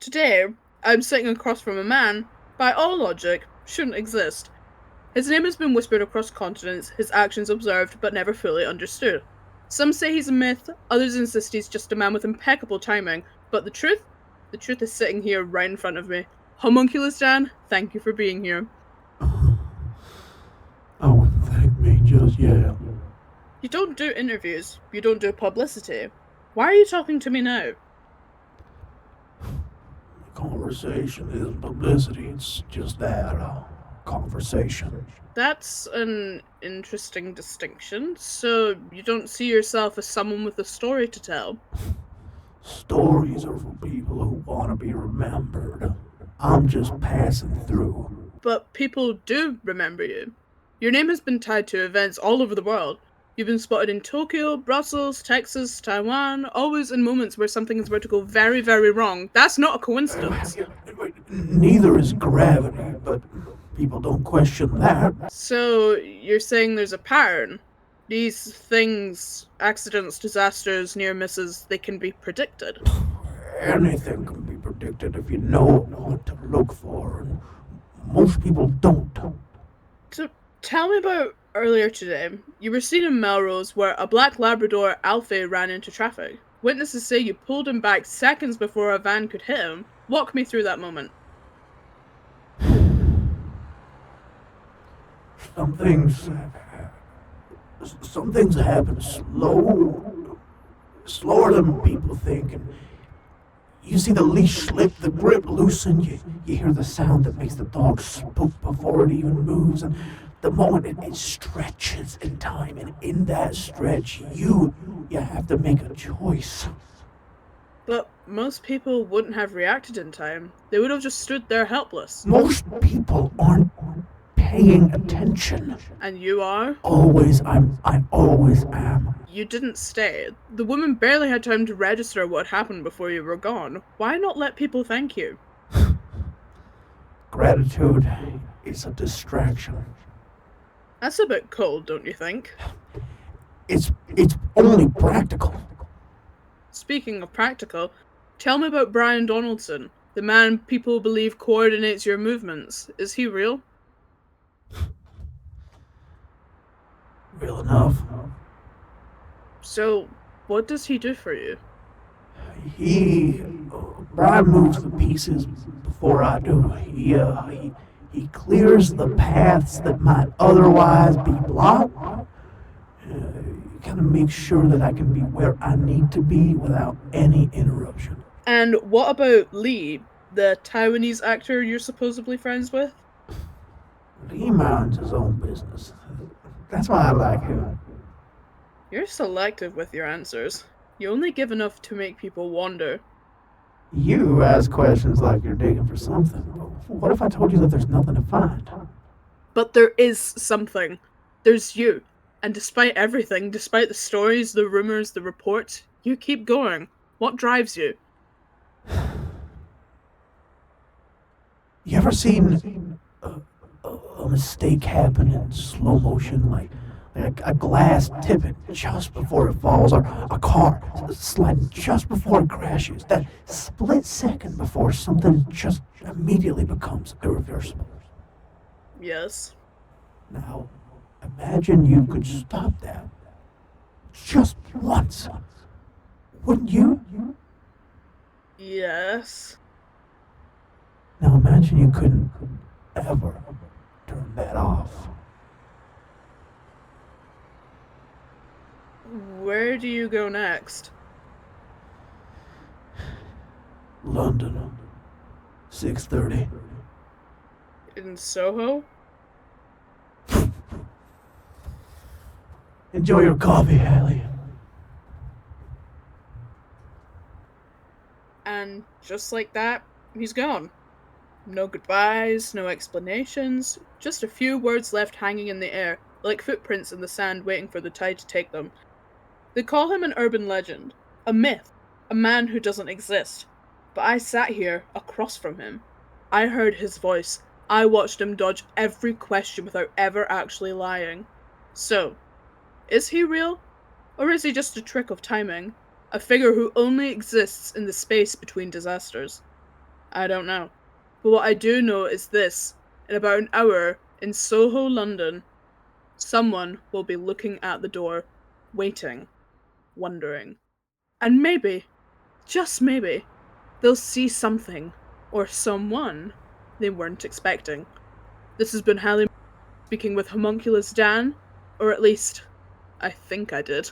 Today, I'm sitting across from a man, by all logic, shouldn't exist. His name has been whispered across continents, his actions observed but never fully understood. Some say he's a myth, others insist he's just a man with impeccable timing, but the truth? The truth is sitting here right in front of me. Homunculus Dan, thank you for being here. I wouldn't thank me just yet. You don't do interviews, you don't do publicity. Why are you talking to me now? Conversation isn't publicity, it's just that, conversation. That's an interesting distinction. So, you don't see yourself as someone with a story to tell? Stories are for people who want to be remembered. I'm just passing through. But people do remember you. Your name has been tied to events all over the world. You've been spotted in Tokyo, Brussels, Texas, Taiwan, always in moments where something is about to go very, very wrong. That's not a coincidence. Neither is gravity, but people don't question that. So, you're saying there's a pattern? These things, accidents, disasters, near misses, they can be predicted. Anything can be predicted if you know what to look for, and most people don't. So, tell me about earlier today. You were seen in Melrose where a black Labrador Alfie ran into traffic. Witnesses say you pulled him back seconds before a van could hit him. Walk me through that moment. Some things happen slower than people think. And you see the leash slip, the grip loosen. You hear the sound that makes the dog spook before it even moves. And the moment it stretches in time, and in that stretch, you have to make a choice. But most people wouldn't have reacted in time. They would have just stood there helpless. Most people aren't paying attention. And you are? I always am. You didn't stay. The woman barely had time to register what happened before you were gone. Why not let people thank you? Gratitude is a distraction. That's a bit cold, don't you think? It's only practical. Speaking of practical, tell me about Brian Donaldson, the man people believe coordinates your movements. Is he real? Real enough. So, what does he do for you? Brian moves the pieces before I do. He clears the paths that might otherwise be blocked. Kind of makes sure that I can be where I need to be without any interruption. And what about Lee, the Taiwanese actor you're supposedly friends with? He minds his own business. That's why I like him. You're selective with your answers. You only give enough to make people wonder. You ask questions like you're digging for something. What if I told you that there's nothing to find? But there is something. There's you. And despite everything, despite the stories, the rumors, the reports, you keep going. What drives you? You ever seen a mistake happen in slow motion, like a glass tipping just before it falls, or a car sliding just before it crashes? That split second before something just immediately becomes irreversible. Yes. Now, imagine you could stop that just once. Wouldn't you? Yes. Now imagine you couldn't ever turn that off. Where do you go next? London, 6:30. In Soho? Enjoy your coffee, Hallie. And just like that, he's gone. No goodbyes, no explanations, just a few words left hanging in the air, like footprints in the sand waiting for the tide to take them. They call him an urban legend, a myth, a man who doesn't exist. But I sat here, across from him. I heard his voice. I watched him dodge every question without ever actually lying. So, is he real? Or is he just a trick of timing? A figure who only exists in the space between disasters? I don't know. But what I do know is this. In about an hour, in Soho, London, someone will be looking at the door, waiting, wondering. And maybe, just maybe, they'll see something, or someone, they weren't expecting. This has been Hallie speaking with Homunculus Dan, or at least, I think I did.